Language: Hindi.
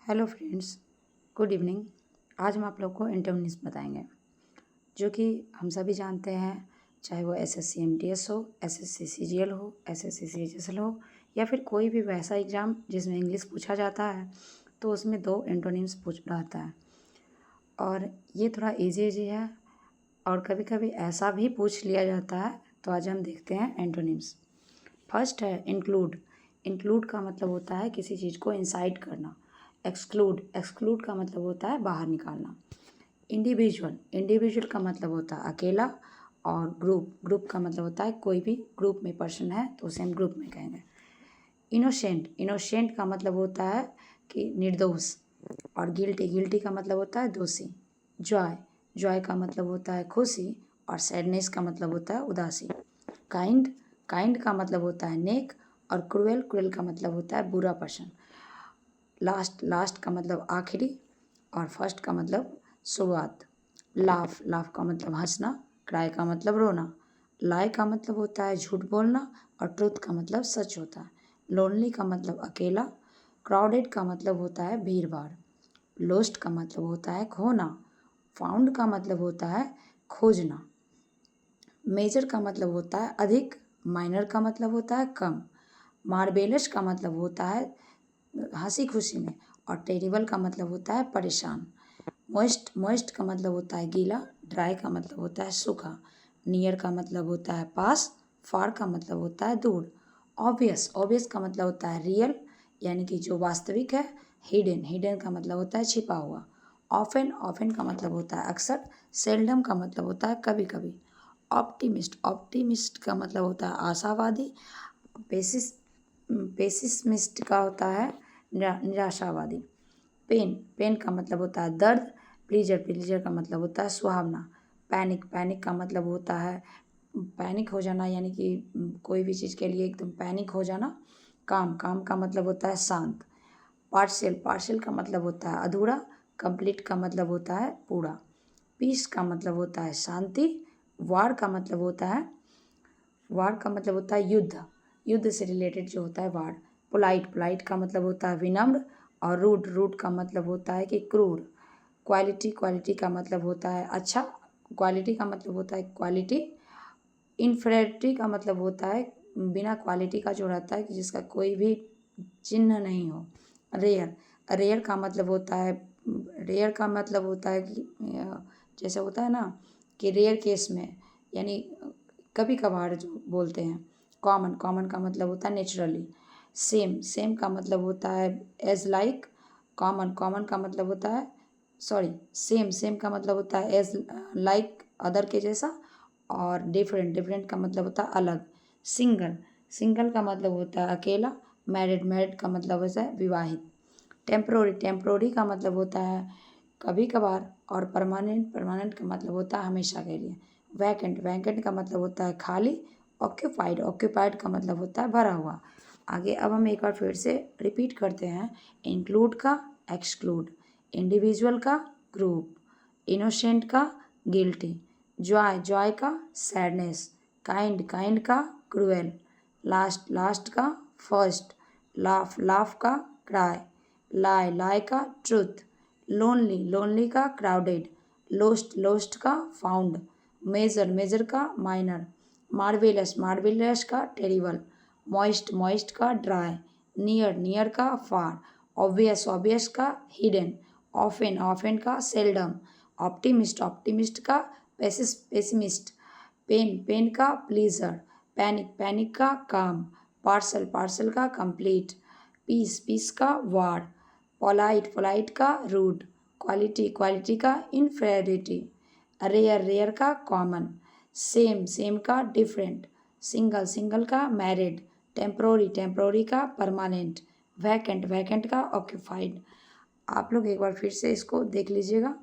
Hello friends, good evening. आज हम आप लोग को एंटोनिम्स बताएंगे जो कि हम सभी जानते हैं, चाहे वो एसएससी एमटीएस हो, एसएससी सीजीएल हो, एसएससी सीजीएल हो या फिर कोई भी वैसा एग्ज़ाम जिसमें इंग्लिश पूछा जाता है तो उसमें दो एंटोनिम्स पूछ रहता है। और ये थोड़ा इजी है और कभी कभी ऐसा भी पूछ लिया जाता है। तो आज हम देखते हैं एंटोनिम्स। फर्स्ट है इंक्लूड। इंक्लूड का मतलब होता है किसी चीज़ को इंसाइड करना। एक्सक्लूड, एक्सक्लूड का मतलब होता है बाहर निकालना। इंडिविजुअल, इंडिविजुअल का मतलब होता है अकेला। और ग्रुप, ग्रुप का मतलब होता है कोई भी ग्रुप में पर्सन है तो उसे हम ग्रुप में कहेंगे। इनोसेंट, इनोसेंट का मतलब होता है कि निर्दोष। और गिल्टी, गिल्टी का मतलब होता है दोषी। जॉय, जॉय का मतलब होता है खुशी। और सैडनेस का मतलब होता है उदासी। काइंड, काइंड का मतलब होता है नेक। और क्रूएल, क्रूएल का मतलब होता है बुरा पर्सन। लास्ट, लास्ट का मतलब आखिरी। और फर्स्ट का मतलब शुरुआत। लाफ, लाफ का मतलब हंसना। क्राई का मतलब रोना। लाई का मतलब होता है झूठ बोलना। और ट्रुथ का मतलब सच होता है। लोनली का मतलब अकेला। क्राउडेड का मतलब होता है भीड़ भाड़। लोस्ट का मतलब होता है खोना। फाउंड का मतलब होता है खोजना। मेजर का मतलब होता है अधिक। माइनर का मतलब होता है कम। मार्बेलस का मतलब होता है हंसी खुशी में। और टेरिबल का मतलब होता है परेशान। मॉइस्ट, मॉइस्ट का मतलब होता है गीला। ड्राई का मतलब होता है सूखा। नियर का मतलब होता है पास। फार का मतलब होता है दूर। ऑब्वियस, ऑब्वियस का मतलब होता है रियल यानी कि जो वास्तविक है। हिडन, हिडन का मतलब होता है छिपा हुआ। ऑफन, ऑफन का मतलब होता है अक्सर। सेल्डम का मतलब होता है कभी कभी। ऑप्टिमिस्ट, ऑप्टिमिस्ट का मतलब होता है आशावादी। पेसिस, पेसिमिस्ट का होता है निराशावादी। पेन, पेन का मतलब होता है दर्द। प्लीजर, प्लीजर का मतलब होता है सुहावना। पैनिक, पैनिक का मतलब होता है पैनिक हो जाना यानी कि कोई भी चीज़ के लिए एकदम पैनिक हो जाना। काम, काम का मतलब होता है शांत। पार्शियल, पार्शियल का मतलब होता है अधूरा। कंप्लीट का मतलब होता है पूरा। पीस का मतलब होता है शांति। वार का मतलब होता है, वार का मतलब होता है युद्ध, युद्ध से रिलेटेड जो होता है वार। पोलाइट, पोलाइट का मतलब होता है विनम्र। और रूड, रूड का मतलब होता है कि क्रूर। क्वालिटी, क्वालिटी का मतलब होता है अच्छा। क्वालिटी का मतलब होता है क्वालिटी। इन्फेरिटी का मतलब होता है बिना क्वालिटी का जो रहता है कि जिसका कोई भी चिन्ह नहीं हो। रेयर, रेयर का मतलब होता है, रेयर का मतलब होता है कि जैसे होता है ना कि रेयर केस में यानी कभी कभार जो बोलते हैं। कॉमन, कॉमन का मतलब होता है नेचुरली। सेम, सेम का मतलब होता है एज लाइक। कॉमन, कॉमन का मतलब होता है सॉरी सेम, सेम का मतलब होता है एज लाइक अदर के जैसा। और डिफरेंट, डिफरेंट का मतलब होता है अलग। सिंगल, सिंगल का मतलब होता है अकेला। मैरिड, मैरिड का मतलब होता है विवाहित। टेम्प्रोरी, टेम्प्रोरी का मतलब होता है कभी कभार। और परमानेंट, परमानेंट का मतलब होता है हमेशा के लिए। वैकेंट, वैकेंट का मतलब होता है खाली। ऑक्यूपाइड, ऑक्यूपाइड का मतलब होता है भरा हुआ। आगे अब हम एक बार फिर से रिपीट करते हैं। इंक्लूड का एक्सक्लूड, इंडिविजुअल का ग्रुप, इनोसेंट का गिल्टी, जॉय, जॉय का सैडनेस, काइंड, काइंड का क्रूएल, लास्ट, लास्ट का फर्स्ट, लाफ, लाफ का क्राई, लाई, लाई का ट्रुथ, लोनली, लोनली का क्राउडेड, लोस्ट, लोस्ट का फाउंड, मेजर, मेजर का माइनर, मार्वेलस, मार्वेलस का टेरिबल, मॉइस्ट, मॉइस्ट का ड्राई, नियर, नियर का फार, ऑब्वियस, ऑब्वियस का हिडन, ऑफेन, ऑफेन का सेल्डम, ऑप्टिमिस्ट, ऑप्टिमिस्ट का पेसिमिस्ट, पेन, पेन का प्लीजर, पैनिक, पैनिक का काम, पार्सल, पार्सल का कंप्लीट, पीस, पीस का वार, पोलाइट, पोलाइट का रूड, क्वालिटी, क्वालिटी का इनफेरिटी, रेयर, रेयर का कॉमन, सेम, सेम का डिफरेंट, सिंगल, सिंगल का मैरिड, टेम्प्रोरी, टेम्प्रोरी का परमानेंट, वैकेंट, वैकेंट का ऑक्यूपाइड। आप लोग एक बार फिर से इसको देख लीजिएगा।